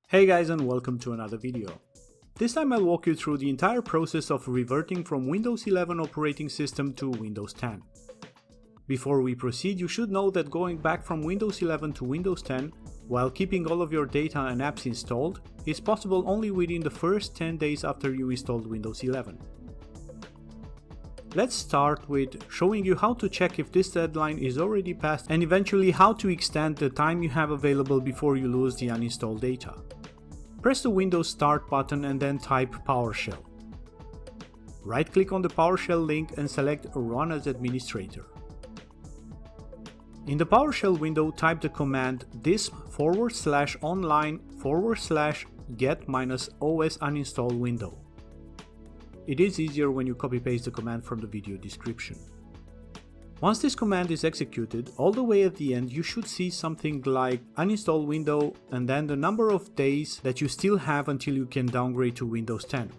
Hey guys, and welcome to another video. This time I'll walk you through the entire process of reverting from Windows 11 operating system to Windows 10. Before we proceed, you should know that going back from Windows 11 to Windows 10 while keeping all of your data and apps installed is possible only within the first 10 days after you installed Windows 11. Let's start with showing you how to check if this deadline is already passed and eventually how to extend the time you have available before you lose the uninstalled data. Press the Windows Start button and then type PowerShell. Right-click on the PowerShell link and select Run as Administrator. In the PowerShell window, type the command this/online/get-os uninstall window. It is easier when you copy-paste the command from the video description. Once this command is executed, all the way at the end you should see something like uninstall window and then the number of days that you still have until you can downgrade to Windows 10.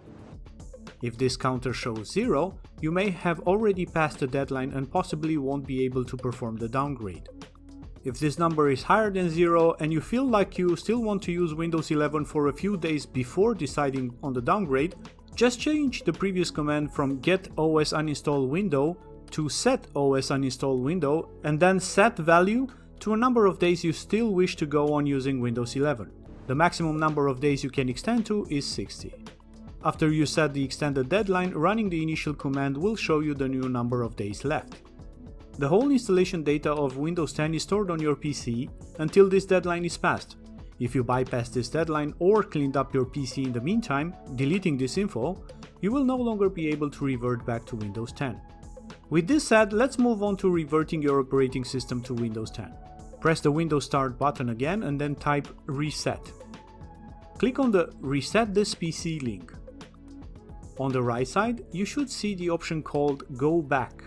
If this counter shows 0, you may have already passed the deadline and possibly won't be able to perform the downgrade. If this number is higher than 0 and you feel like you still want to use Windows 11 for a few days before deciding on the downgrade, just change the previous command from get os uninstall window to set os uninstall window and then set value to a number of days you still wish to go on using Windows 11. The maximum number of days you can extend to is 60. After you set the extended deadline, running the initial command will show you the new number of days left. The whole installation data of Windows 10 is stored on your PC until this deadline is passed. If you bypass this deadline or cleaned up your PC in the meantime, deleting this info, you will no longer be able to revert back to Windows 10. With this said, let's move on to reverting your operating system to Windows 10. Press the Windows Start button again and then type Reset. Click on the Reset this PC link. On the right side, you should see the option called Go Back.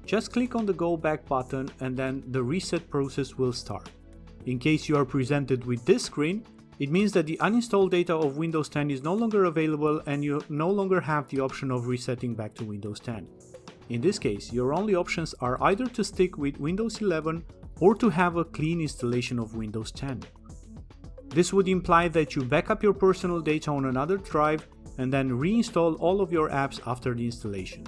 Just click on the Go Back button and then the reset process will start. In case you are presented with this screen, it means that the uninstalled data of Windows 10 is no longer available and you no longer have the option of resetting back to Windows 10. In this case, your only options are either to stick with Windows 11 or to have a clean installation of Windows 10. This would imply that you back up your personal data on another drive and then reinstall all of your apps after the installation.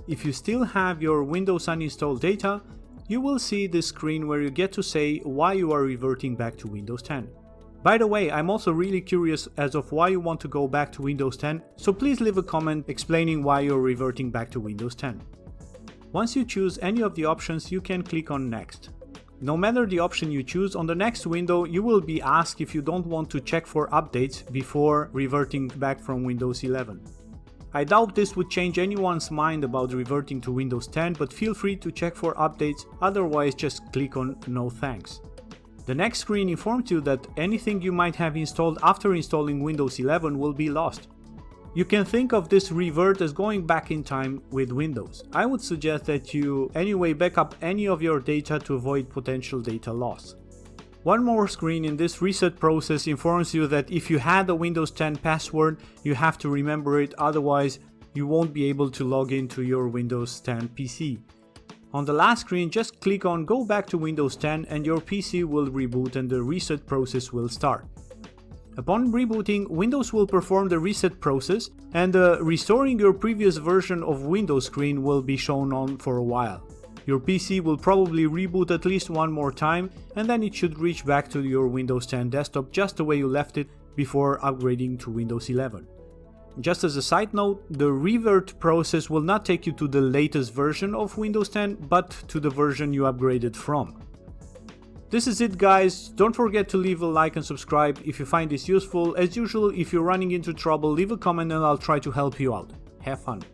If you still have your Windows uninstalled data, you will see this screen where you get to say why you are reverting back to Windows 10. By the way, I'm also really curious as of why you want to go back to Windows 10, so please leave a comment explaining why you're reverting back to Windows 10. Once you choose any of the options, you can click on Next. No matter the option you choose, on the next window you will be asked if you don't want to check for updates before reverting back from Windows 11. I doubt this would change anyone's mind about reverting to Windows 10, but feel free to check for updates, otherwise just click on No Thanks. The next screen informs you that anything you might have installed after installing Windows 11 will be lost. You can think of this revert as going back in time with Windows. I would suggest that you anyway back up any of your data to avoid potential data loss. One more screen in this reset process informs you that if you had a Windows 10 password, you have to remember it, otherwise you won't be able to log into your Windows 10 PC. On the last screen, just click on Go back to Windows 10 and your PC will reboot and the reset process will start. Upon rebooting, Windows will perform the reset process and the restoring your previous version of Windows screen will be shown on for a while. Your PC will probably reboot at least one more time and then it should reach back to your Windows 10 desktop just the way you left it before upgrading to Windows 11. Just as a side note, the revert process will not take you to the latest version of Windows 10, but to the version you upgraded from. This is it guys, don't forget to leave a like and subscribe if you find this useful. As usual, if you're running into trouble, leave a comment and I'll try to help you out. Have fun!